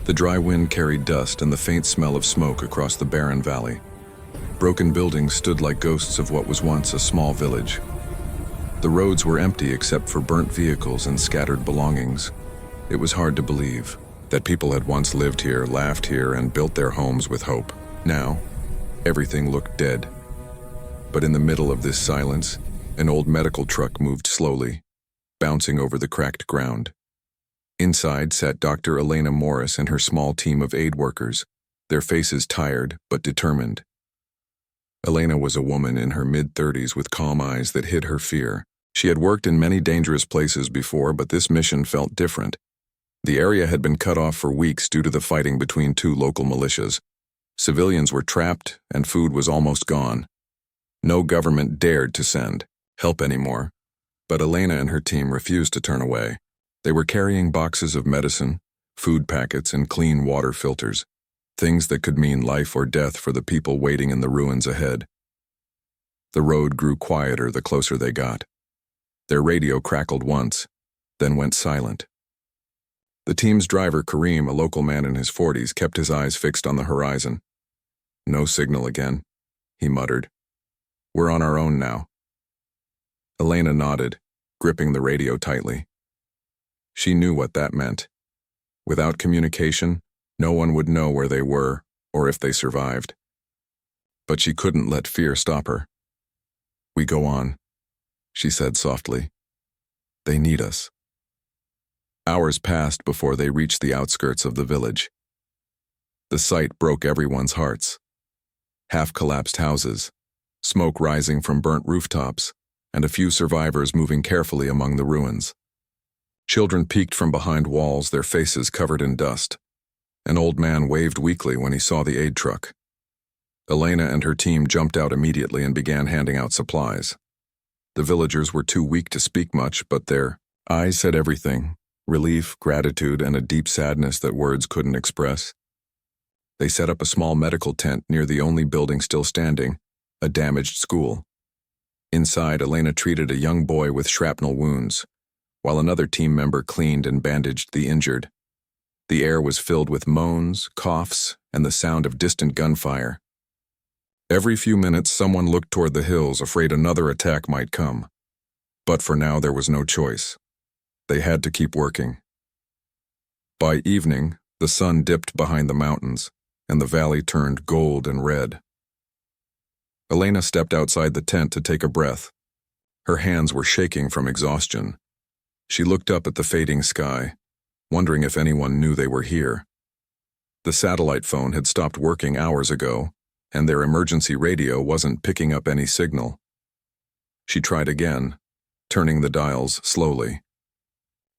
The dry wind carried dust and the faint smell of smoke across the barren valley. Broken buildings stood like ghosts of what was once a small village. The roads were empty except for burnt vehicles and scattered belongings. It was hard to believe that people had once lived here, laughed here, and built their homes with hope. Now, everything looked dead. But in the middle of this silence, an old medical truck moved slowly, bouncing over the cracked ground. Inside sat Dr. Elena Morris and her small team of aid workers, their faces tired but determined. Elena was a woman in her mid-30s with calm eyes that hid her fear. She had worked in many dangerous places before, but this mission felt different. The area had been cut off for weeks due to the fighting between two local militias. Civilians were trapped, and food was almost gone. No government dared to send help anymore, but Elena and her team refused to turn away. They were carrying boxes of medicine, food packets, and clean water filters, things that could mean life or death for the people waiting in the ruins ahead. The road grew quieter the closer they got. Their radio crackled once, then went silent. The team's driver, Kareem, a local man in his 40s, kept his eyes fixed on the horizon. No signal again, he muttered. We're on our own now. Elena nodded, gripping the radio tightly. She knew what that meant. Without communication, no one would know where they were or if they survived. But she couldn't let fear stop her. We go on, she said softly. They need us. Hours passed before they reached the outskirts of the village. The sight broke everyone's hearts. Half-collapsed houses, smoke rising from burnt rooftops, and a few survivors moving carefully among the ruins. Children peeked from behind walls, their faces covered in dust. An old man waved weakly when he saw the aid truck. Elena and her team jumped out immediately and began handing out supplies. The villagers were too weak to speak much, but their eyes said everything: relief, gratitude, and a deep sadness that words couldn't express. They set up a small medical tent near the only building still standing, a damaged school. Inside, Elena treated a young boy with shrapnel wounds, while another team member cleaned and bandaged the injured. The air was filled with moans, coughs, and the sound of distant gunfire. Every few minutes, someone looked toward the hills, afraid another attack might come. But for now, there was no choice. They had to keep working. By evening, the sun dipped behind the mountains, and the valley turned gold and red. Elena stepped outside the tent to take a breath. Her hands were shaking from exhaustion. She looked up at the fading sky, wondering if anyone knew they were here. The satellite phone had stopped working hours ago, and their emergency radio wasn't picking up any signal. She tried again, turning the dials slowly.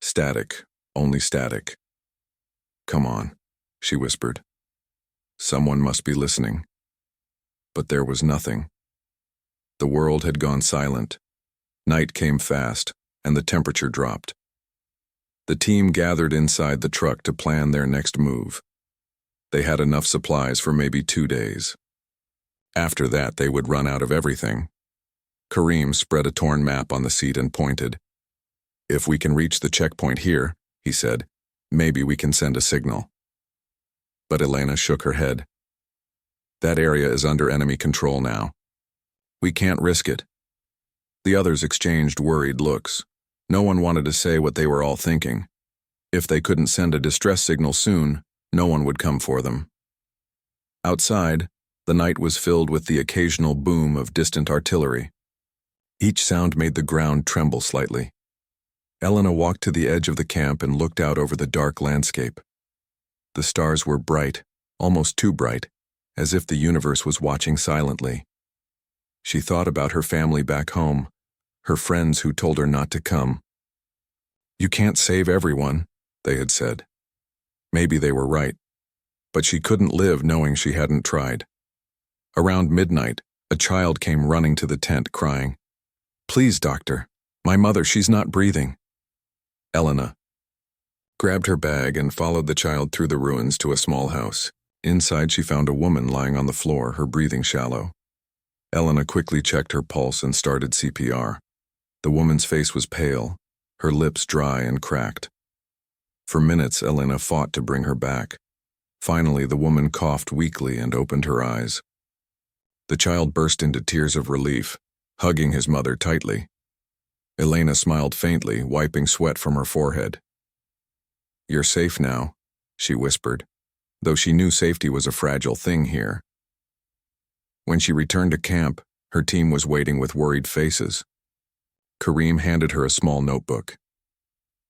Static, only static. Come on, she whispered. Someone must be listening. But there was nothing. The world had gone silent. Night came fast, and the temperature dropped. The team gathered inside the truck to plan their next move. They had enough supplies for maybe 2 days. After that, they would run out of everything. Kareem spread a torn map on the seat and pointed. If we can reach the checkpoint here, he said, maybe we can send a signal. But Elena shook her head. That area is under enemy control now. We can't risk it. The others exchanged worried looks. No one wanted to say what they were all thinking. If they couldn't send a distress signal soon, no one would come for them. Outside, the night was filled with the occasional boom of distant artillery. Each sound made the ground tremble slightly. Elena walked to the edge of the camp and looked out over the dark landscape. The stars were bright, almost too bright, as if the universe was watching silently. She thought about her family back home, her friends who told her not to come. You can't save everyone, they had said. Maybe they were right, but she couldn't live knowing she hadn't tried. Around midnight, a child came running to the tent crying, "Please, doctor, my mother, she's not breathing." Elena grabbed her bag and followed the child through the ruins to a small house. Inside, she found a woman lying on the floor, her breathing shallow. Elena quickly checked her pulse and started CPR. The woman's face was pale, her lips dry and cracked. For minutes, Elena fought to bring her back, Finally, the woman coughed weakly and opened her eyes. The child burst into tears of relief, hugging his mother tightly. Elena smiled faintly, wiping sweat from her forehead. "You're safe now," she whispered, though she knew safety was a fragile thing here. When she returned to camp, her team was waiting with worried faces. Kareem handed her a small notebook.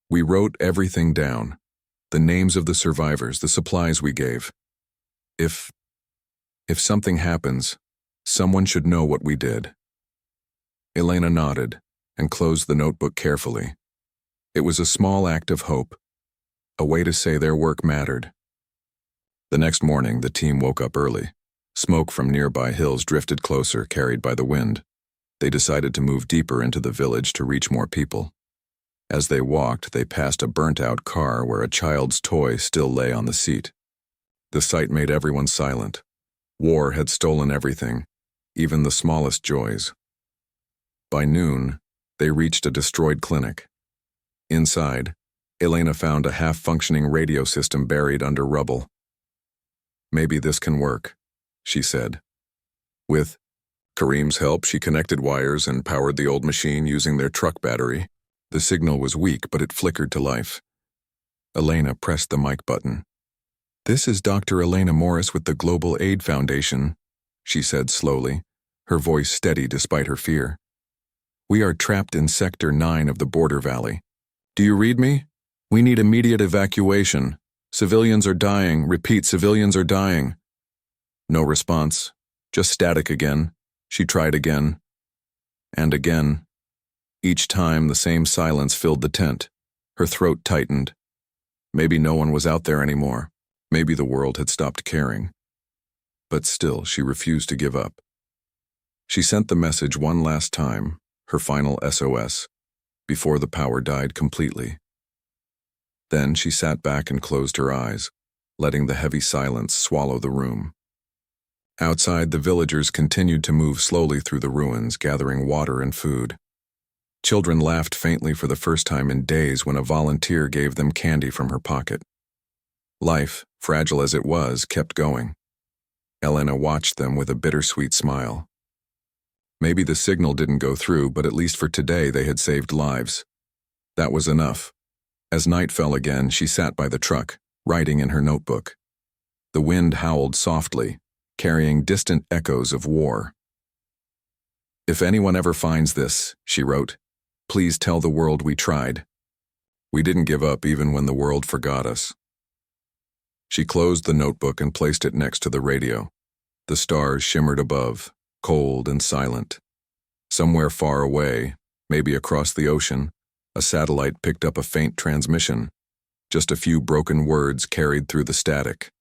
"We wrote everything down. The names of the survivors, the supplies we gave. If something happens, someone should know what we did." Elena nodded and closed the notebook carefully. It was a small act of hope, a way to say their work mattered. The next morning, the team woke up early. Smoke from nearby hills drifted closer, carried by the wind. They decided to move deeper into the village to reach more people. As they walked, they passed a burnt-out car where a child's toy still lay on the seat. The sight made everyone silent. War had stolen everything, even the smallest joys. By noon, they reached a destroyed clinic. Inside, Elena found a half-functioning radio system buried under rubble. "Maybe this can work," she said. With Kareem's help, she connected wires and powered the old machine using their truck battery. The signal was weak, but it flickered to life. Elena pressed the mic button. "This is Dr. Elena Morris with the Global Aid Foundation," she said slowly, her voice steady despite her fear. "We are trapped in Sector 9 of the border valley. Do you read me? We need immediate evacuation. Civilians are dying. Repeat, civilians are dying." No response, just static again. She tried again. And again. Each time, the same silence filled the tent. Her throat tightened. Maybe no one was out there anymore. Maybe the world had stopped caring. But still, she refused to give up. She sent the message one last time, her final SOS, before the power died completely. Then she sat back and closed her eyes, letting the heavy silence swallow the room. Outside, the villagers continued to move slowly through the ruins, gathering water and food. Children laughed faintly for the first time in days when a volunteer gave them candy from her pocket. Life, fragile as it was, kept going. Elena watched them with a bittersweet smile. Maybe the signal didn't go through, but at least for today they had saved lives. That was enough. As night fell again, she sat by the truck, writing in her notebook. The wind howled softly, carrying distant echoes of war. "If anyone ever finds this," she wrote, "please tell the world we tried. We didn't give up even when the world forgot us." She closed the notebook and placed it next to the radio. The stars shimmered above, cold and silent. Somewhere far away, maybe across the ocean, a satellite picked up a faint transmission, just a few broken words carried through the static.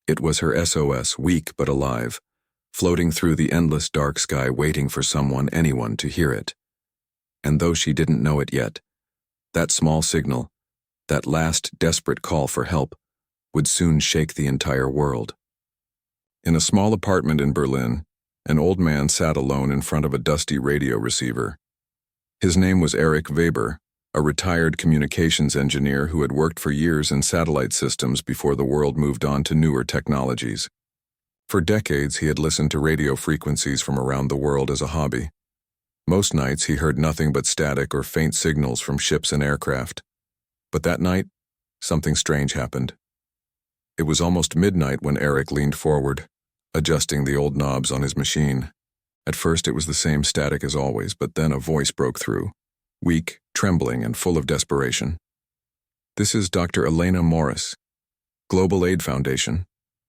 It was her SOS, weak but alive, floating through the endless dark sky waiting for someone, anyone, to hear it. And though she didn't know it yet, that small signal, that last desperate call for help, would soon shake the entire world. In a small apartment in Berlin, an old man sat alone in front of a dusty radio receiver. His name was Erich Weber, a retired communications engineer who had worked for years in satellite systems before the world moved on to newer technologies. For decades, he had listened to radio frequencies from around the world as a hobby. Most nights, he heard nothing but static or faint signals from ships and aircraft. But that night, something strange happened. It was almost midnight when Eric leaned forward, adjusting the old knobs on his machine. At first, it was the same static as always, but then a voice broke through, weak, trembling, and full of desperation. "This is Dr. Elena Morris, Global Aid Foundation,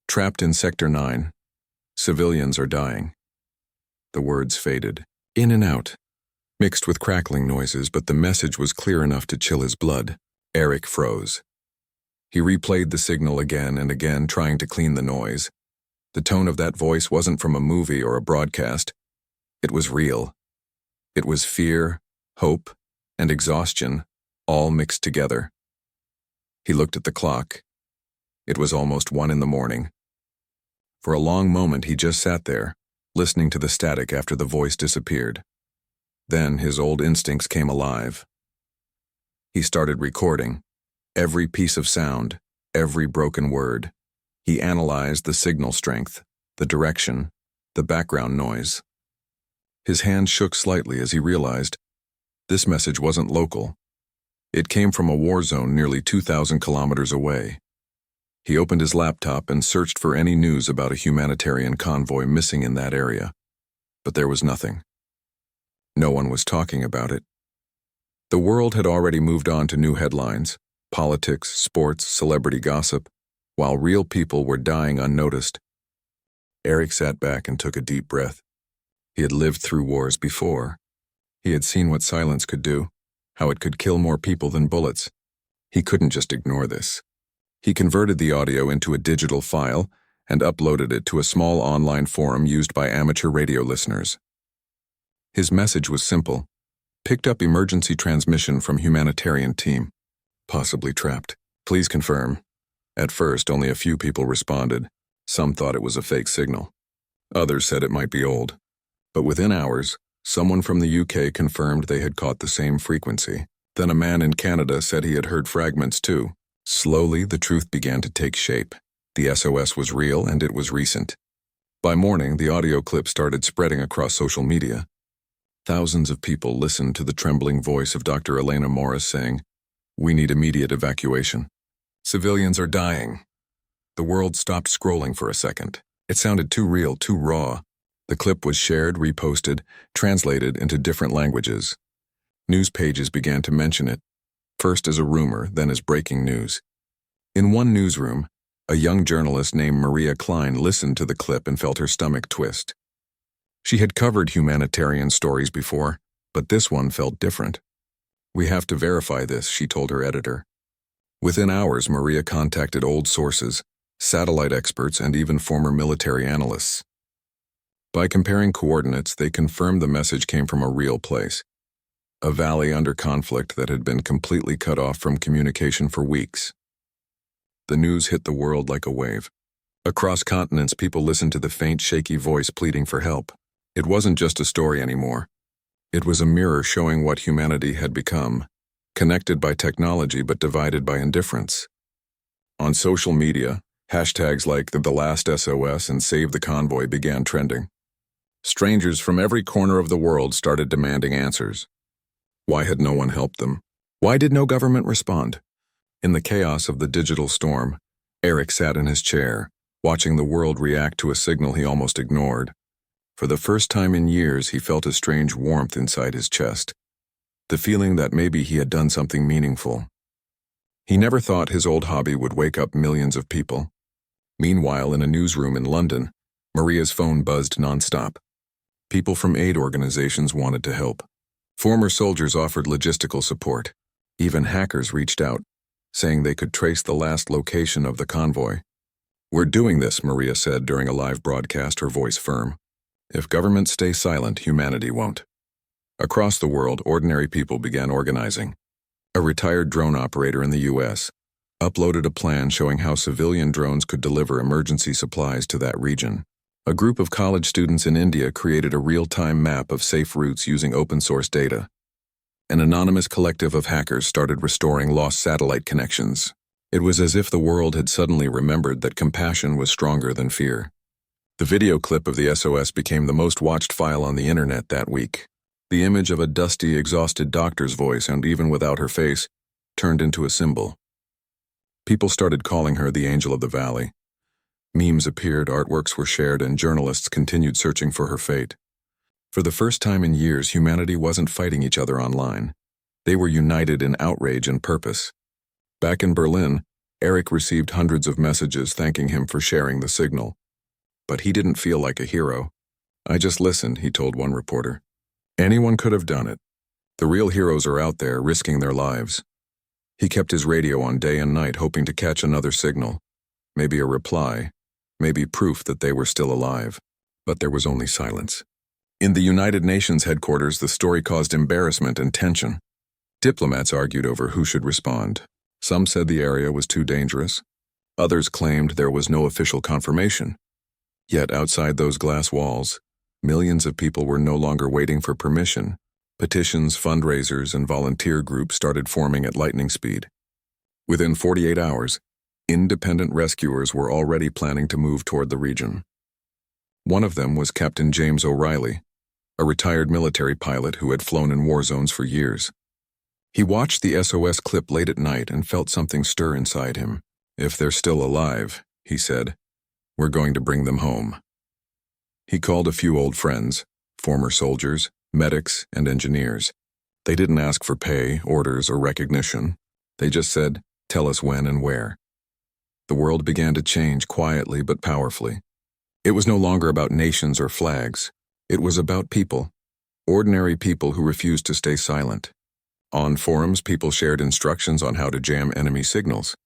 trapped in Sector 9. Civilians are dying." The words faded, in and out, mixed with crackling noises, but the message was clear enough to chill his blood. Eric froze. He replayed the signal again and again, trying to clean the noise. The tone of that voice wasn't from a movie or a broadcast. It was real. It was fear, hope, and exhaustion, all mixed together. He looked at the clock. It was almost 1 a.m. For a long moment, he just sat there, listening to the static after the voice disappeared. Then his old instincts came alive. He started recording, every piece of sound, every broken word. He analyzed the signal strength, the direction, the background noise. His hand shook slightly as he realized this message wasn't local. It came from a war zone nearly 2,000 kilometers away. He opened his laptop and searched for any news about a humanitarian convoy missing in that area, but there was nothing. No one was talking about it. The world had already moved on to new headlines, politics, sports, celebrity gossip, while real people were dying unnoticed. Eric sat back and took a deep breath. He had lived through wars before. He had seen what silence could do, how it could kill more people than bullets. He couldn't just ignore this. He converted the audio into a digital file and uploaded it to a small online forum used by amateur radio listeners. His message was simple. Picked up emergency transmission from humanitarian team. Possibly trapped. Please confirm. At first, only a few people responded. Some thought it was a fake signal. Others said it might be old. But within hours, someone from the UK confirmed they had caught the same frequency. Then a man in Canada said he had heard fragments too. Slowly, the truth began to take shape. The SOS was real and it was recent. By morning, the audio clip started spreading across social media. Thousands of people listened to the trembling voice of Dr. Elena Morris saying, "We need immediate evacuation. Civilians are dying." The world stopped scrolling for a second. It sounded too real, too raw. The clip was shared, reposted, translated into different languages. News pages began to mention it, first as a rumor, then as breaking news. In one newsroom, a young journalist named Maria Klein listened to the clip and felt her stomach twist. She had covered humanitarian stories before, but this one felt different. "We have to verify this," she told her editor. Within hours, Maria contacted old sources, satellite experts, and even former military analysts. By comparing coordinates, they confirmed the message came from a real place, a valley under conflict that had been completely cut off from communication for weeks. The news hit the world like a wave. Across continents, people listened to the faint, shaky voice pleading for help. It wasn't just a story anymore. It was a mirror showing what humanity had become, connected by technology but divided by indifference. On social media, hashtags like the last SOS and Save the Convoy began trending. Strangers from every corner of the world started demanding answers. Why had no one helped them? Why did no government respond? In the chaos of the digital storm, Eric sat in his chair, watching the world react to a signal he almost ignored. For the first time in years, he felt a strange warmth inside his chest, the feeling that maybe he had done something meaningful. He never thought his old hobby would wake up millions of people. Meanwhile, in a newsroom in London, Maria's phone buzzed nonstop. People from aid organizations wanted to help. Former soldiers offered logistical support. Even hackers reached out, saying they could trace the last location of the convoy. "We're doing this," Maria said during a live broadcast, her voice firm. "If governments stay silent, humanity won't." Across the world, ordinary people began organizing. A retired drone operator in the US uploaded a plan showing how civilian drones could deliver emergency supplies to that region. A group of college students in India created a real-time map of safe routes using open-source data. An anonymous collective of hackers started restoring lost satellite connections. It was as if the world had suddenly remembered that compassion was stronger than fear. The video clip of the SOS became the most watched file on the internet that week. The image of a dusty, exhausted doctor's voice, and even without her face, turned into a symbol. People started calling her the Angel of the Valley. Memes appeared, artworks were shared, and journalists continued searching for her fate. For the first time in years, humanity wasn't fighting each other online. They were united in outrage and purpose. Back in Berlin, Eric received hundreds of messages thanking him for sharing the signal. But he didn't feel like a hero. "I just listened," he told one reporter. "Anyone could have done it. The real heroes are out there, risking their lives." He kept his radio on day and night, hoping to catch another signal. Maybe a reply, maybe proof that they were still alive. But there was only silence. In the United Nations headquarters, the story caused embarrassment and tension. Diplomats argued over who should respond. Some said the area was too dangerous. Others claimed there was no official confirmation. Yet outside those glass walls, millions of people were no longer waiting for permission. Petitions, fundraisers, and volunteer groups started forming at lightning speed. Within 48 hours, Independent rescuers were already planning to move toward the region. One of them was Captain James O'Reilly, a retired military pilot who had flown in war zones for years. He watched the SOS clip late at night and felt something stir inside him. "If they're still alive," he said, "we're going to bring them home." He called a few old friends, former soldiers, medics, and engineers. They didn't ask for pay, orders, or recognition. They just said, "Tell us when and where." The world began to change quietly but powerfully. It was no longer about nations or flags. It was about people, ordinary people who refused to stay silent. On forums, people shared instructions on how to jam enemy signals.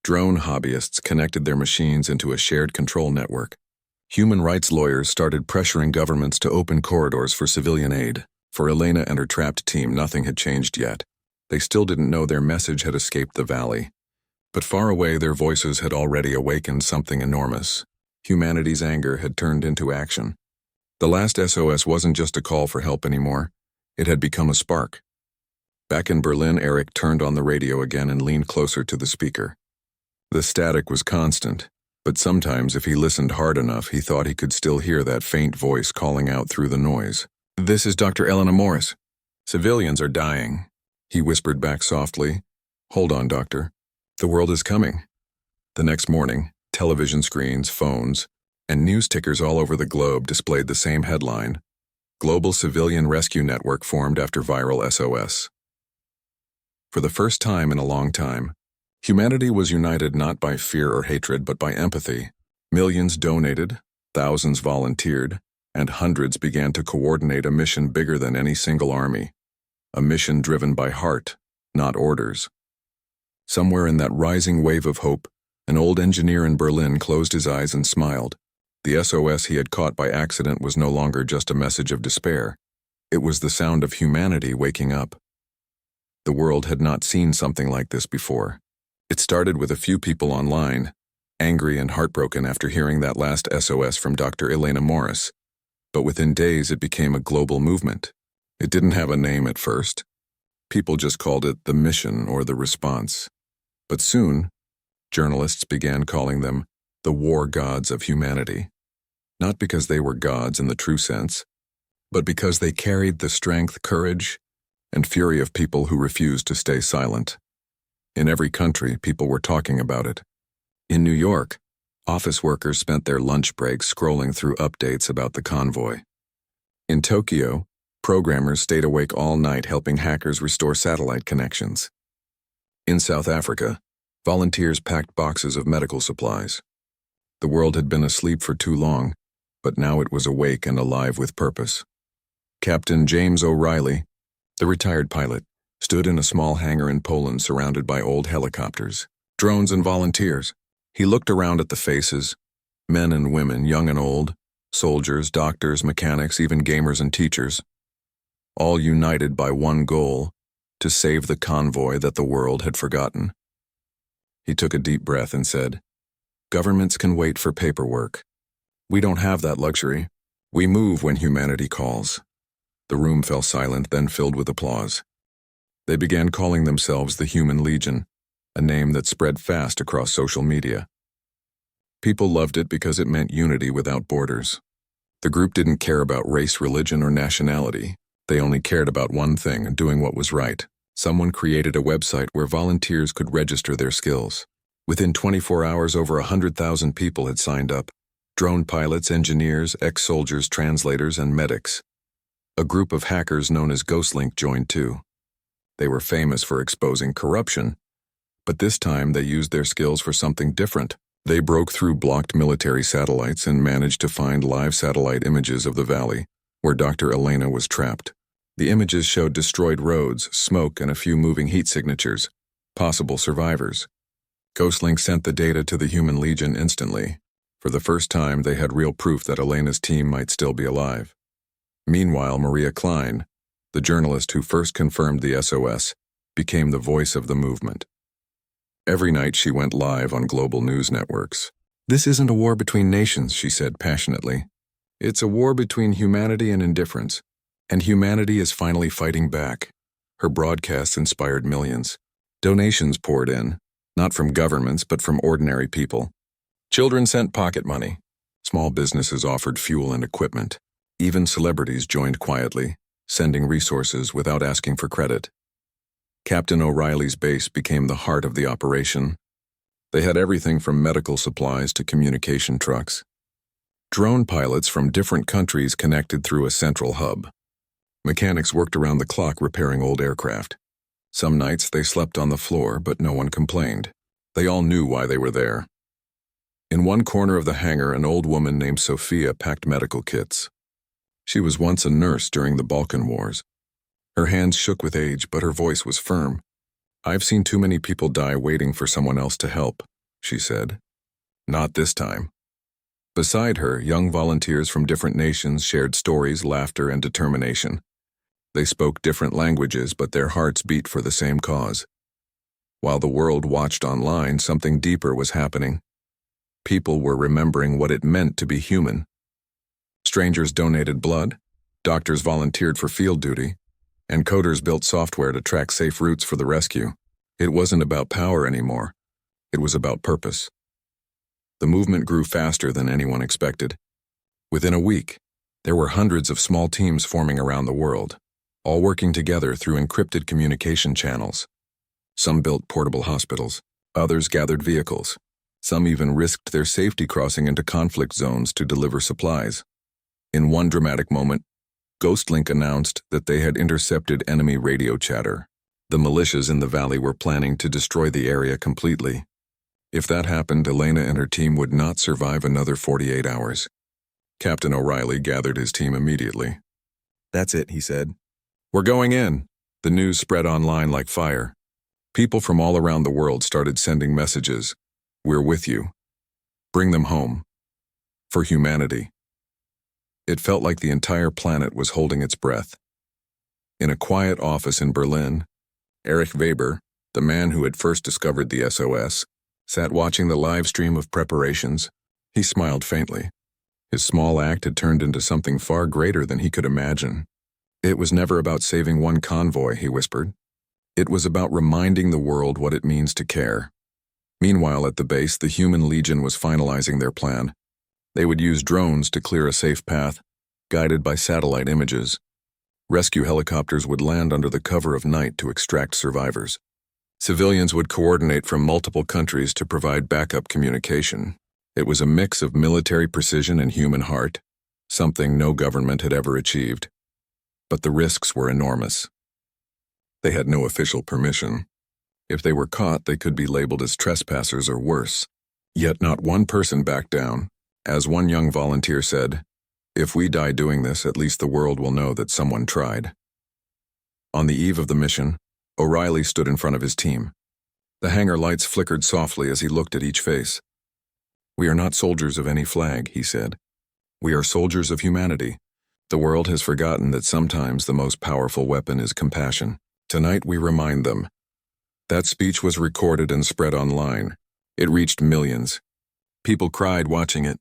Drone hobbyists connected their machines into a shared control network. Human rights lawyers started pressuring governments to open corridors for civilian aid. For Elena and her trapped team, nothing had changed yet. They still didn't know their message had escaped the valley. But far away, their voices had already awakened something enormous. Humanity's anger had turned into action. The last SOS wasn't just a call for help anymore. It had become a spark. Back in Berlin, Eric turned on the radio again and leaned closer to the speaker. The static was constant, but sometimes if he listened hard enough, he thought he could still hear that faint voice calling out through the noise. "This is Dr. Elena Morris. Civilians are dying," he whispered back softly. "Hold on, doctor. The world is coming." The next morning, television screens, phones, and news tickers all over the globe displayed the same headline: Global Civilian Rescue Network formed after viral SOS. For the first time in a long time, humanity was united not by fear or hatred but by empathy. Millions donated, thousands volunteered, and hundreds began to coordinate a mission bigger than any single army. A mission driven by heart, not orders. Somewhere in that rising wave of hope, an old engineer in Berlin closed his eyes and smiled. The SOS he had caught by accident was no longer just a message of despair. It was the sound of humanity waking up. The world had not seen something like this before. It started with a few people online, angry and heartbroken after hearing that last SOS from Dr. Elena Morris. But within days it became a global movement. It didn't have a name at first. People just called it the mission or the response. But soon, journalists began calling them the war gods of humanity. Not because they were gods in the true sense, but because they carried the strength, courage, and fury of people who refused to stay silent. In every country, people were talking about it. In New York, office workers spent their lunch breaks scrolling through updates about the convoy. In Tokyo, programmers stayed awake all night helping hackers restore satellite connections. In South Africa, volunteers packed boxes of medical supplies. The world had been asleep for too long, but now it was awake and alive with purpose. Captain James O'Reilly, the retired pilot, stood in a small hangar in Poland surrounded by old helicopters, drones, and volunteers. He looked around at the faces, men and women, young and old, soldiers, doctors, mechanics, even gamers and teachers, all united by one goal: to save the convoy that the world had forgotten. He took a deep breath and said, "Governments can wait for paperwork. We don't have that luxury. We move when humanity calls." The room fell silent, then filled with applause. They began calling themselves the Human Legion, a name that spread fast across social media. People loved it because it meant unity without borders. The group didn't care about race, religion, or nationality. They only cared about one thing: doing what was right. Someone created a website where volunteers could register their skills. Within 24 hours, over 100,000 people had signed up. Drone pilots, engineers, ex-soldiers, translators, and medics. A group of hackers known as Ghostlink joined too. They were famous for exposing corruption, but this time they used their skills for something different. They broke through blocked military satellites and managed to find live satellite images of the valley, where Dr. Elena was trapped. The images showed destroyed roads, smoke, and a few moving heat signatures, possible survivors. Ghostlink sent the data to the Human Legion instantly. For the first time, they had real proof that Elena's team might still be alive. Meanwhile, Maria Klein, the journalist who first confirmed the SOS, became the voice of the movement. Every night she went live on global news networks. "This isn't a war between nations," she said passionately. "It's a war between humanity and indifference, and humanity is finally fighting back." Her broadcasts inspired millions. Donations poured in. Not from governments, but from ordinary people. Children sent pocket money. Small businesses offered fuel and equipment. Even celebrities joined quietly, sending resources without asking for credit. Captain O'Reilly's base became the heart of the operation. They had everything from medical supplies to communication trucks. Drone pilots from different countries connected through a central hub. Mechanics worked around the clock repairing old aircraft. Some nights they slept on the floor, but no one complained. They all knew why they were there. In one corner of the hangar, an old woman named Sophia packed medical kits. She was once a nurse during the Balkan Wars. Her hands shook with age, but her voice was firm. "I've seen too many people die waiting for someone else to help," she said. "Not this time." Beside her, young volunteers from different nations shared stories, laughter, and determination. They spoke different languages, but their hearts beat for the same cause. While the world watched online, something deeper was happening. People were remembering what it meant to be human. Strangers donated blood, doctors volunteered for field duty, and coders built software to track safe routes for the rescue. It wasn't about power anymore. It was about purpose. The movement grew faster than anyone expected. Within a week, there were hundreds of small teams forming around the world, all working together through encrypted communication channels. Some built portable hospitals, others gathered vehicles. Some even risked their safety crossing into conflict zones to deliver supplies. In one dramatic moment, Ghostlink announced that they had intercepted enemy radio chatter. The militias in the valley were planning to destroy the area completely. If that happened, Elena and her team would not survive another 48 hours. Captain O'Reilly gathered his team immediately. "That's it," he said. "We're going in." The news spread online like fire. People from all around the world started sending messages. "We're with you. Bring them home. For humanity." It felt like the entire planet was holding its breath. In a quiet office in Berlin, Erich Weber, the man who had first discovered the SOS, sat watching the live stream of preparations. He smiled faintly. His small act had turned into something far greater than he could imagine. "It was never about saving one convoy," he whispered. "It was about reminding the world what it means to care." Meanwhile, at the base, the Human Legion was finalizing their plan. They would use drones to clear a safe path, guided by satellite images. Rescue helicopters would land under the cover of night to extract survivors. Civilians would coordinate from multiple countries to provide backup communication. It was a mix of military precision and human heart, something no government had ever achieved. But the risks were enormous. They had no official permission. If they were caught, they could be labeled as trespassers or worse. Yet not one person backed down. As one young volunteer said, "If we die doing this, at least the world will know that someone tried." On the eve of the mission, O'Reilly stood in front of his team. The hangar lights flickered softly as he looked at each face. "We are not soldiers of any flag," he said. "We are soldiers of humanity. The world has forgotten that sometimes the most powerful weapon is compassion. Tonight we remind them." That speech was recorded and spread online. It reached millions. People cried watching it.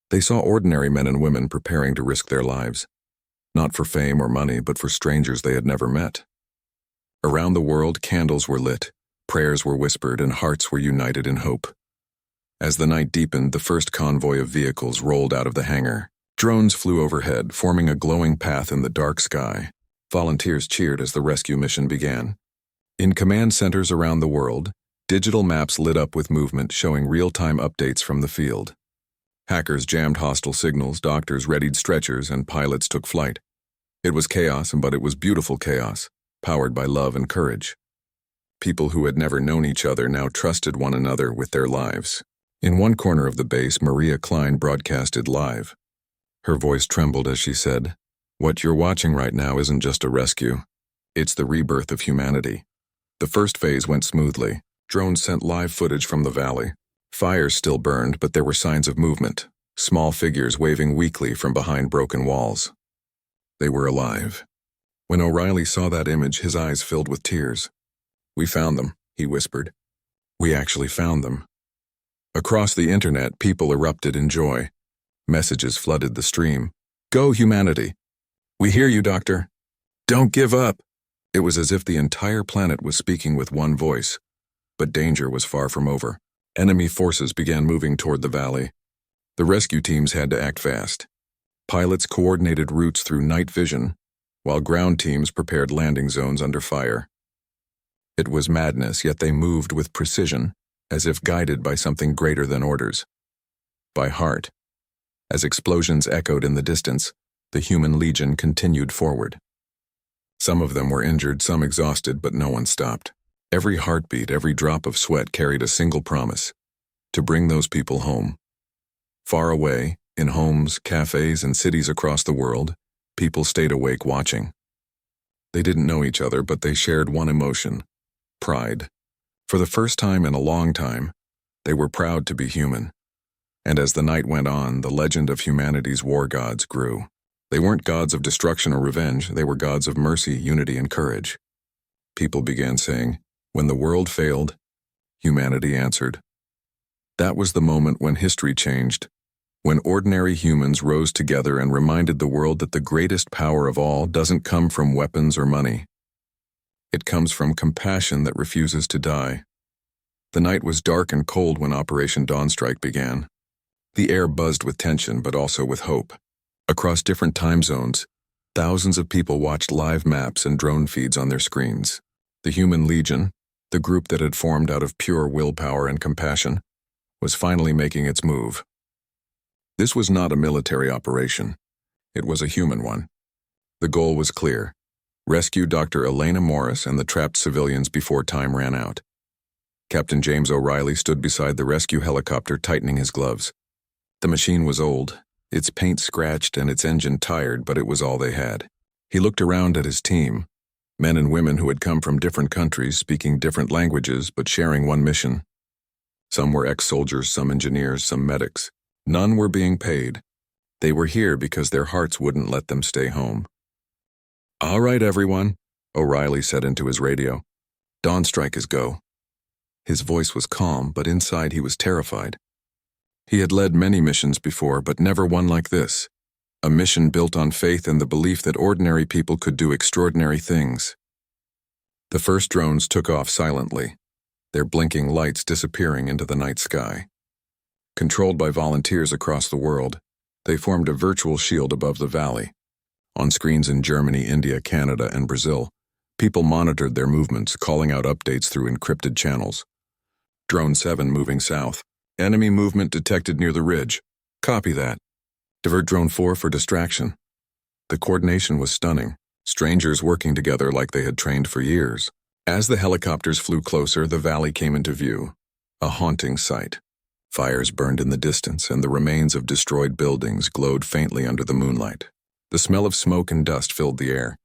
They saw ordinary men and women preparing to risk their lives. Not for fame or money, but for strangers they had never met. Around the world, candles were lit, prayers were whispered, and hearts were united in hope. As the night deepened, the first convoy of vehicles rolled out of the hangar. Drones flew overhead, forming a glowing path in the dark sky. Volunteers cheered as the rescue mission began. In command centers around the world, digital maps lit up with movement showing real-time updates from the field. Hackers jammed hostile signals, doctors readied stretchers, and pilots took flight. It was chaos, but it was beautiful chaos, powered by love and courage. People who had never known each other now trusted one another with their lives. In one corner of the base, Maria Klein broadcasted live. Her voice trembled as she said, "What you're watching right now isn't just a rescue. It's the rebirth of humanity." The first phase went smoothly. Drones sent live footage from the valley. Fires still burned, but there were signs of movement, small figures waving weakly from behind broken walls. They were alive. When O'Reilly saw that image, his eyes filled with tears. "We found them," he whispered. "We actually found them." Across the internet, people erupted in joy. Messages flooded the stream. "Go, humanity! We hear you, Doctor! Don't give up!" It was as if the entire planet was speaking with one voice. But danger was far from over. Enemy forces began moving toward the valley. The rescue teams had to act fast. Pilots coordinated routes through night vision, while ground teams prepared landing zones under fire. It was madness, yet they moved with precision, as if guided by something greater than orders. By heart. As explosions echoed in the distance, the human legion continued forward. Some of them were injured, some exhausted, but no one stopped. Every heartbeat, every drop of sweat carried a single promise: to bring those people home. Far away, in homes, cafes, and cities across the world, people stayed awake watching. They didn't know each other, but they shared one emotion: pride. For the first time in a long time, they were proud to be human. And as the night went on, the legend of humanity's war gods grew. They weren't gods of destruction or revenge, they were gods of mercy, unity, and courage. People began saying, "When the world failed, humanity answered." That was the moment when history changed, when ordinary humans rose together and reminded the world that the greatest power of all doesn't come from weapons or money. It comes from compassion that refuses to die. The night was dark and cold when Operation Dawnstrike began. The air buzzed with tension, but also with hope. Across different time zones, thousands of people watched live maps and drone feeds on their screens. The Human Legion, the group that had formed out of pure willpower and compassion, was finally making its move. This was not a military operation. It was a human one. The goal was clear: rescue Dr. Elena Morris and the trapped civilians before time ran out. Captain James O'Reilly stood beside the rescue helicopter, tightening his gloves. The machine was old, its paint scratched and its engine tired, but it was all they had. He looked around at his team, men and women who had come from different countries, speaking different languages, but sharing one mission. Some were ex-soldiers, some engineers, some medics. None were being paid. They were here because their hearts wouldn't let them stay home. "All right, everyone," O'Reilly said into his radio. "Dawnstrike is go." His voice was calm, but inside he was terrified. He had led many missions before, but never one like this. A mission built on faith and the belief that ordinary people could do extraordinary things. The first drones took off silently, their blinking lights disappearing into the night sky. Controlled by volunteers across the world, they formed a virtual shield above the valley. On screens in Germany, India, Canada, and Brazil, people monitored their movements, calling out updates through encrypted channels. Drone 7 moving south. Enemy movement detected near the ridge. Copy that. Divert Drone 4 for distraction. The coordination was stunning, strangers working together like they had trained for years. As the helicopters flew closer, the valley came into view. A haunting sight. Fires burned in the distance, and the remains of destroyed buildings glowed faintly under the moonlight. The smell of smoke and dust filled the air.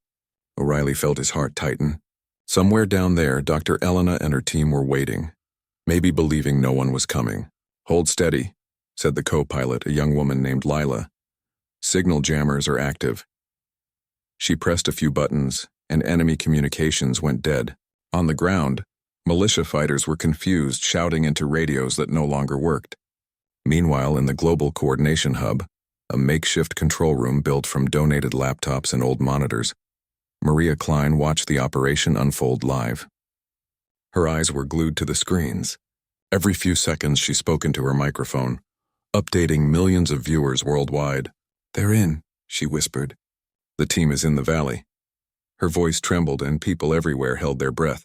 O'Reilly felt his heart tighten. Somewhere down there, Dr. Elena and her team were waiting, maybe believing no one was coming. "Hold steady," said the co-pilot, a young woman named Lila. "Signal jammers are active." She pressed a few buttons, and enemy communications went dead. On the ground, militia fighters were confused, shouting into radios that no longer worked. Meanwhile, in the Global Coordination Hub, a makeshift control room built from donated laptops and old monitors, Maria Klein watched the operation unfold live. Her eyes were glued to the screens. Every few seconds she spoke into her microphone, updating millions of viewers worldwide. "They're in," she whispered. "The team is in the valley." Her voice trembled and people everywhere held their breath.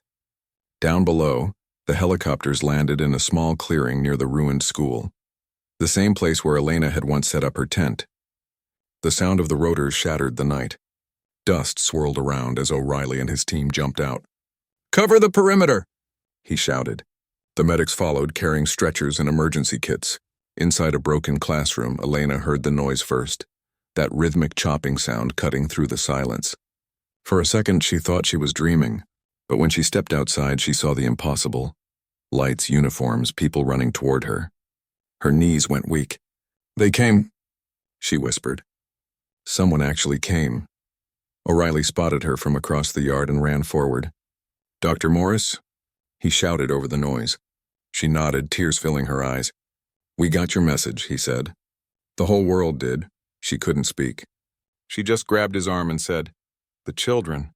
Down below, the helicopters landed in a small clearing near the ruined school, the same place where Elena had once set up her tent. The sound of the rotors shattered the night. Dust swirled around as O'Reilly and his team jumped out. "Cover the perimeter!" he shouted. The medics followed, carrying stretchers and emergency kits. Inside a broken classroom, Elena heard the noise first, that rhythmic chopping sound cutting through the silence. For a second, she thought she was dreaming, but when she stepped outside, she saw the impossible. Lights, uniforms, people running toward her. Her knees went weak. "They came," she whispered. Someone actually came. O'Reilly spotted her from across the yard and ran forward. "Dr. Morris?" he shouted over the noise. She nodded, tears filling her eyes. "We got your message," he said. The whole world did. She couldn't speak. She just grabbed his arm and said, "The children."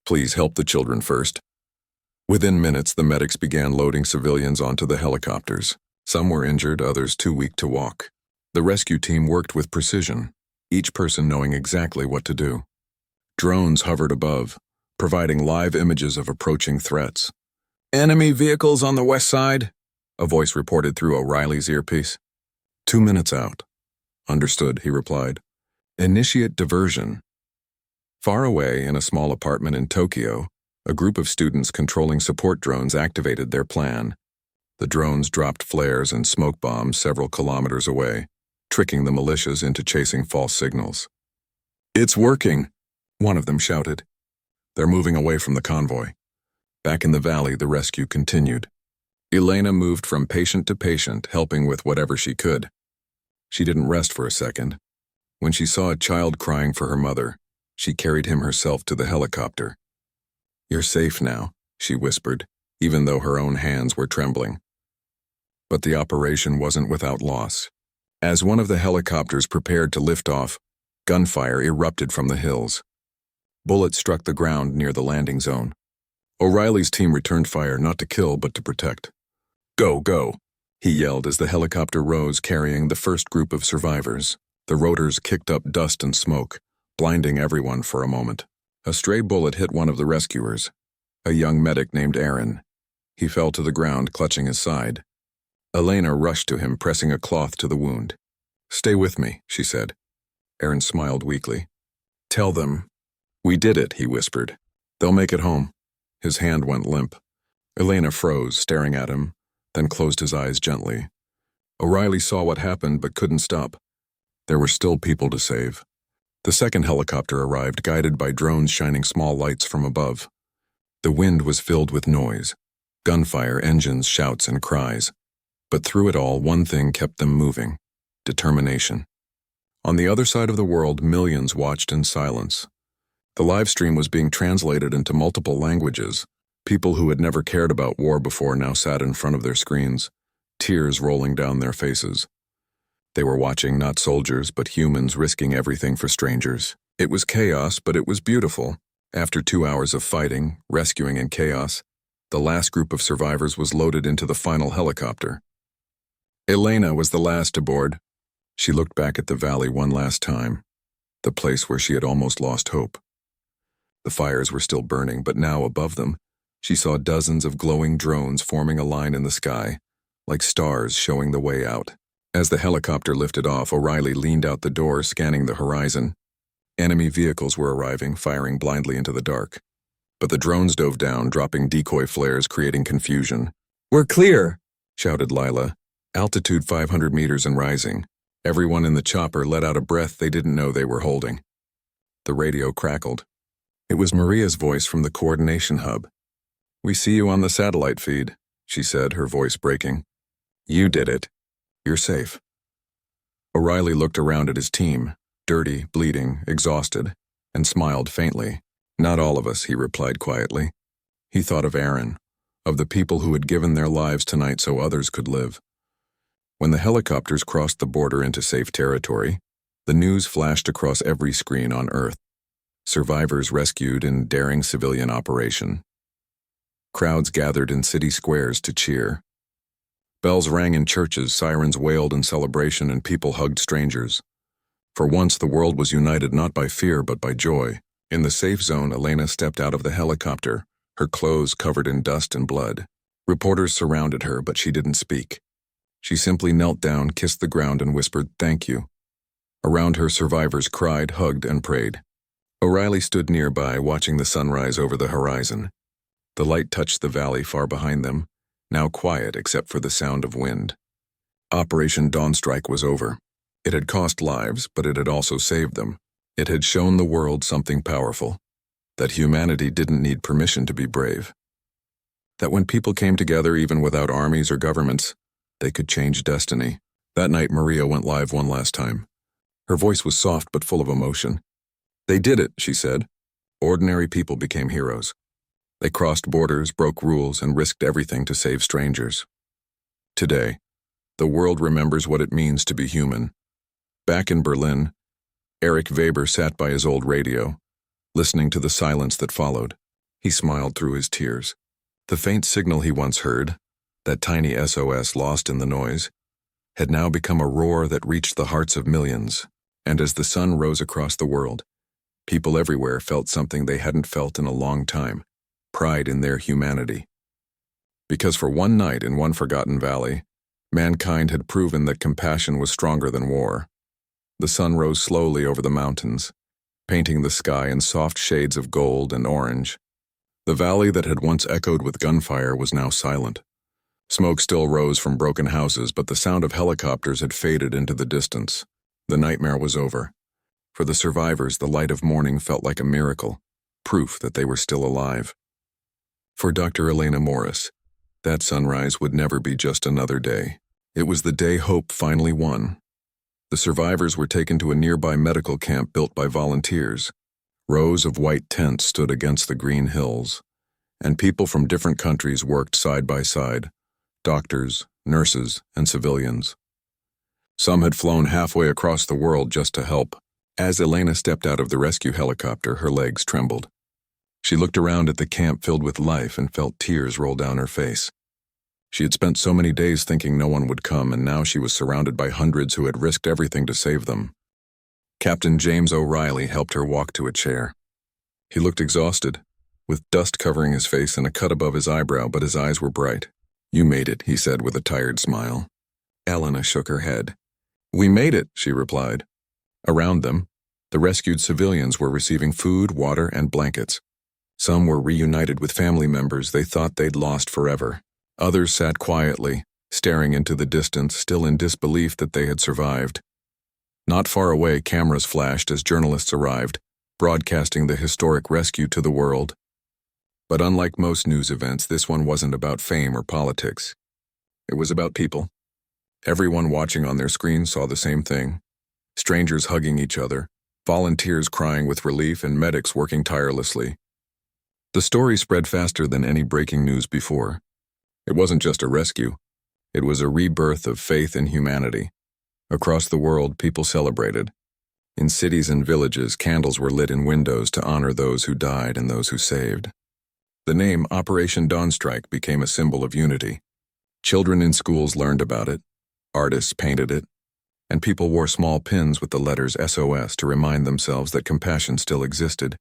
"Please help the children first." Within minutes, the medics began loading civilians onto the helicopters. Some were injured, others too weak to walk. The rescue team worked with precision, each person knowing exactly what to do. Drones hovered above, providing live images of approaching threats. "Enemy vehicles on the west side," a voice reported through O'Reilly's earpiece. 2 minutes out. "Understood," he replied. "Initiate diversion." Far away, in a small apartment in Tokyo, a group of students controlling support drones activated their plan. The drones dropped flares and smoke bombs several kilometers away, tricking the militias into chasing false signals. "It's working," one of them shouted. "They're moving away from the convoy." Back in the valley, the rescue continued. Elena moved from patient to patient, helping with whatever she could. She didn't rest for a second. When she saw a child crying for her mother, she carried him herself to the helicopter. "You're safe now," she whispered, even though her own hands were trembling. But the operation wasn't without loss. As one of the helicopters prepared to lift off, gunfire erupted from the hills. Bullets struck the ground near the landing zone. O'Reilly's team returned fire not to kill but to protect. "Go, go," he yelled as the helicopter rose carrying the first group of survivors. The rotors kicked up dust and smoke, blinding everyone for a moment. A stray bullet hit one of the rescuers, a young medic named Aaron. He fell to the ground, clutching his side. Elena rushed to him, pressing a cloth to the wound. "Stay with me," she said. Aaron smiled weakly. "Tell them." "We did it," he whispered. "They'll make it home." His hand went limp. Elena froze, staring at him, then closed his eyes gently. O'Reilly saw what happened but couldn't stop. There were still people to save. The second helicopter arrived, guided by drones shining small lights from above. The wind was filled with noise, gunfire, engines, shouts, and cries. But through it all, one thing kept them moving: determination. On the other side of the world, millions watched in silence. The live stream was being translated into multiple languages. People who had never cared about war before now sat in front of their screens, tears rolling down their faces. They were watching not soldiers, but humans risking everything for strangers. It was chaos, but it was beautiful. After 2 hours of fighting, rescuing, and chaos, the last group of survivors was loaded into the final helicopter. Elena was the last to board. She looked back at the valley one last time, the place where she had almost lost hope. The fires were still burning, but now above them, she saw dozens of glowing drones forming a line in the sky, like stars showing the way out. As the helicopter lifted off, O'Reilly leaned out the door, scanning the horizon. Enemy vehicles were arriving, firing blindly into the dark. But the drones dove down, dropping decoy flares, creating confusion. "We're clear," shouted Lila. Altitude 500 meters and rising. Everyone in the chopper let out a breath they didn't know they were holding. The radio crackled. It was Maria's voice from the coordination hub. "We see you on the satellite feed," she said, her voice breaking. "You did it. You're safe." O'Reilly looked around at his team, dirty, bleeding, exhausted, and smiled faintly. "Not all of us," he replied quietly. He thought of Aaron, of the people who had given their lives tonight so others could live. When the helicopters crossed the border into safe territory, the news flashed across every screen on Earth. Survivors rescued in daring civilian operation. Crowds gathered in city squares to cheer. Bells rang in churches, sirens wailed in celebration, and people hugged strangers. For once, the world was united not by fear but by joy. In the safe zone, Elena stepped out of the helicopter, her clothes covered in dust and blood. Reporters surrounded her, but she didn't speak. She simply knelt down, kissed the ground, and whispered, "Thank you." Around her, survivors cried, hugged, and prayed. O'Reilly stood nearby, watching the sunrise over the horizon. The light touched the valley far behind them, now quiet except for the sound of wind. Operation Dawnstrike was over. It had cost lives, but it had also saved them. It had shown the world something powerful, that humanity didn't need permission to be brave. That when people came together, even without armies or governments, they could change destiny. That night, Maria went live one last time. Her voice was soft but full of emotion. "They did it," she said. "Ordinary people became heroes. They crossed borders, broke rules, and risked everything to save strangers. Today, the world remembers what it means to be human." Back in Berlin, Eric Weber sat by his old radio, listening to the silence that followed. He smiled through his tears. The faint signal he once heard, that tiny SOS lost in the noise, had now become a roar that reached the hearts of millions, and as the sun rose across the world, people everywhere felt something they hadn't felt in a long time, pride in their humanity. Because for one night in one forgotten valley, mankind had proven that compassion was stronger than war. The sun rose slowly over the mountains, painting the sky in soft shades of gold and orange. The valley that had once echoed with gunfire was now silent. Smoke still rose from broken houses, but the sound of helicopters had faded into the distance. The nightmare was over. For the survivors, the light of morning felt like a miracle, proof that they were still alive. For Dr. Elena Morris, that sunrise would never be just another day. It was the day hope finally won. The survivors were taken to a nearby medical camp built by volunteers. Rows of white tents stood against the green hills, and people from different countries worked side by side, doctors, nurses, and civilians. Some had flown halfway across the world just to help. As Elena stepped out of the rescue helicopter, her legs trembled. She looked around at the camp filled with life and felt tears roll down her face. She had spent so many days thinking no one would come, and now she was surrounded by hundreds who had risked everything to save them. Captain James O'Reilly helped her walk to a chair. He looked exhausted, with dust covering his face and a cut above his eyebrow, but his eyes were bright. "You made it," he said with a tired smile. Elena shook her head. "We made it," she replied. Around them, the rescued civilians were receiving food, water, and blankets. Some were reunited with family members they thought they'd lost forever. Others sat quietly, staring into the distance, still in disbelief that they had survived. Not far away, cameras flashed as journalists arrived, broadcasting the historic rescue to the world. But unlike most news events, this one wasn't about fame or politics. It was about people. Everyone watching on their screen saw the same thing. Strangers hugging each other, volunteers crying with relief, and medics working tirelessly. The story spread faster than any breaking news before. It wasn't just a rescue. It was a rebirth of faith in humanity. Across the world, people celebrated. In cities and villages, candles were lit in windows to honor those who died and those who saved. The name Operation Dawnstrike became a symbol of unity. Children in schools learned about it. Artists painted it. And people wore small pins with the letters SOS to remind themselves that compassion still existed.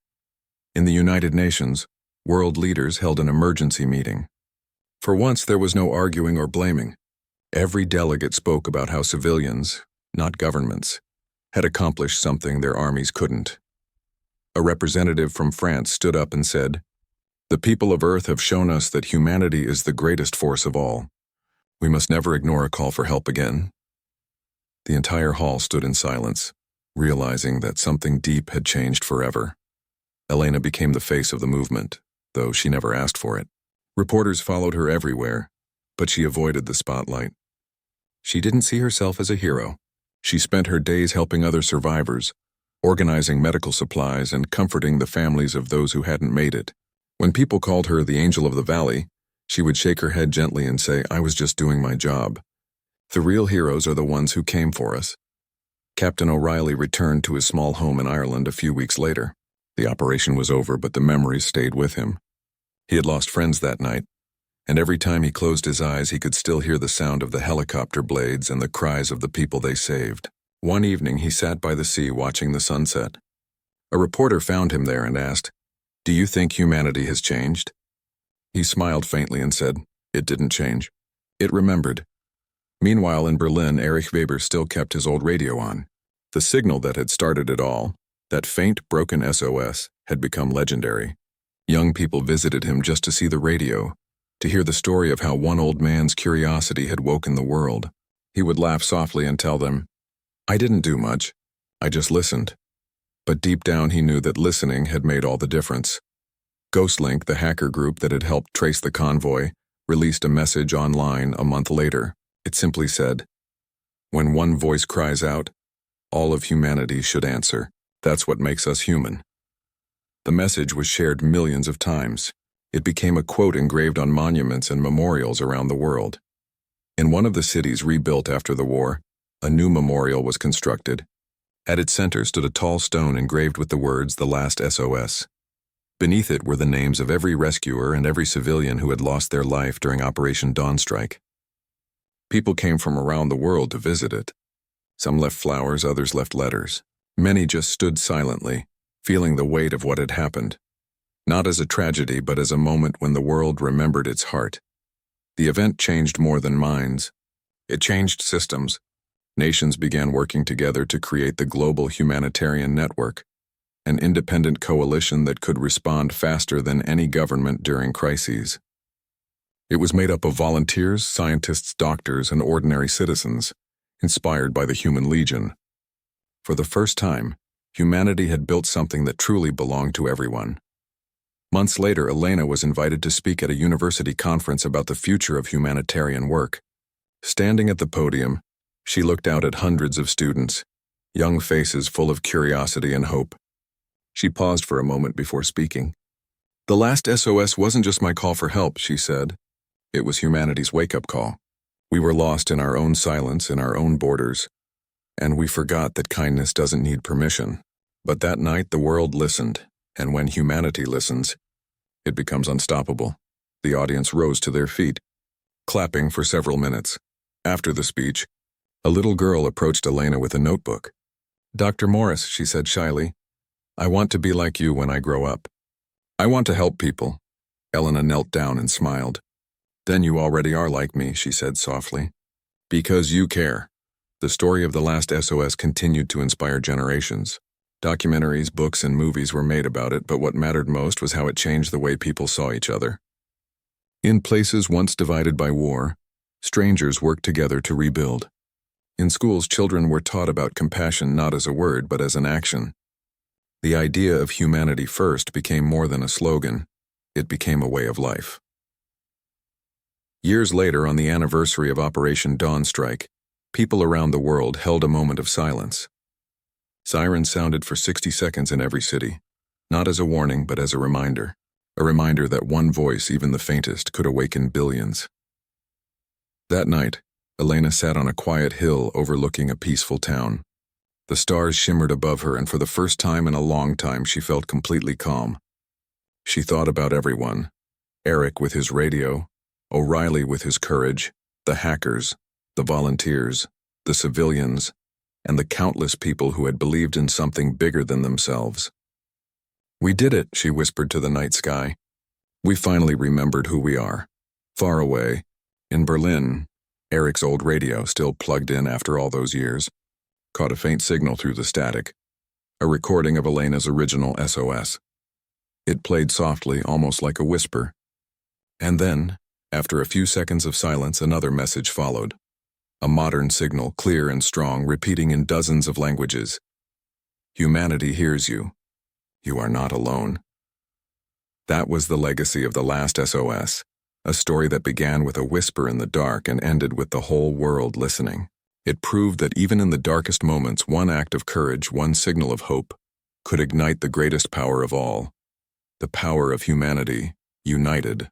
In the United Nations, world leaders held an emergency meeting. For once, there was no arguing or blaming. Every delegate spoke about how civilians, not governments, had accomplished something their armies couldn't. A representative from France stood up and said, "The people of Earth have shown us that humanity is the greatest force of all. We must never ignore a call for help again." The entire hall stood in silence, realizing that something deep had changed forever. Elena became the face of the movement, though she never asked for it. Reporters followed her everywhere, but she avoided the spotlight. She didn't see herself as a hero. She spent her days helping other survivors, organizing medical supplies and comforting the families of those who hadn't made it. When people called her the Angel of the Valley, she would shake her head gently and say, "I was just doing my job. The real heroes are the ones who came for us." Captain O'Reilly returned to his small home in Ireland a few weeks later. The operation was over, but the memories stayed with him. He had lost friends that night, and every time he closed his eyes, he could still hear the sound of the helicopter blades and the cries of the people they saved. One evening, he sat by the sea watching the sunset. A reporter found him there and asked, "Do you think humanity has changed?" He smiled faintly and said, "It didn't change. It remembered." Meanwhile, in Berlin, Erich Weber still kept his old radio on. The signal that had started it all, that faint, broken SOS, had become legendary. Young people visited him just to see the radio, to hear the story of how one old man's curiosity had woken the world. He would laugh softly and tell them, "I didn't do much. I just listened." But deep down he knew that listening had made all the difference. Ghostlink, the hacker group that had helped trace the convoy, released a message online a month later. It simply said, "When one voice cries out, all of humanity should answer. That's what makes us human." The message was shared millions of times. It became a quote engraved on monuments and memorials around the world. In one of the cities rebuilt after the war, a new memorial was constructed. At its center stood a tall stone engraved with the words, "The Last SOS." Beneath it were the names of every rescuer and every civilian who had lost their life during Operation Dawnstrike. People came from around the world to visit it. Some left flowers, others left letters. Many just stood silently, feeling the weight of what had happened. Not as a tragedy, but as a moment when the world remembered its heart. The event changed more than minds. It changed systems. Nations began working together to create the Global Humanitarian Network, an independent coalition that could respond faster than any government during crises. It was made up of volunteers, scientists, doctors, and ordinary citizens, inspired by the Human Legion. For the first time, humanity had built something that truly belonged to everyone. Months later, Elena was invited to speak at a university conference about the future of humanitarian work. Standing at the podium, she looked out at hundreds of students, young faces full of curiosity and hope. She paused for a moment before speaking. "The last SOS wasn't just my call for help," she said. "It was humanity's wake-up call. We were lost in our own silence, in our own borders, and we forgot that kindness doesn't need permission. But that night the world listened, and when humanity listens, it becomes unstoppable." The audience rose to their feet, clapping for several minutes. After the speech, a little girl approached Elena with a notebook. "Dr. Morris," she said shyly, "I want to be like you when I grow up. I want to help people." Elena knelt down and smiled. "Then you already are like me," she said softly. "Because you care." The story of the last SOS continued to inspire generations. Documentaries, books, and movies were made about it, but what mattered most was how it changed the way people saw each other. In places once divided by war, strangers worked together to rebuild. In schools, children were taught about compassion not as a word, but as an action. The idea of humanity first became more than a slogan. It became a way of life. Years later, on the anniversary of Operation Dawnstrike, people around the world held a moment of silence. Sirens sounded for 60 seconds in every city, not as a warning, but as a reminder that one voice, even the faintest, could awaken billions. That night, Elena sat on a quiet hill overlooking a peaceful town. The stars shimmered above her, and for the first time in a long time, she felt completely calm. She thought about everyone: Eric with his radio, O'Reilly with his courage, the hackers, the volunteers, the civilians, and the countless people who had believed in something bigger than themselves. "We did it," she whispered to the night sky. "We finally remembered who we are." Far away, in Berlin, Eric's old radio, still plugged in after all those years, caught a faint signal through the static, a recording of Elena's original SOS. It played softly, almost like a whisper. And then, after a few seconds of silence, another message followed. A modern signal, clear and strong, repeating in dozens of languages. "Humanity hears you. You are not alone." That was the legacy of the last SOS, a story that began with a whisper in the dark and ended with the whole world listening. It proved that even in the darkest moments, one act of courage, one signal of hope, could ignite the greatest power of all, the power of humanity, united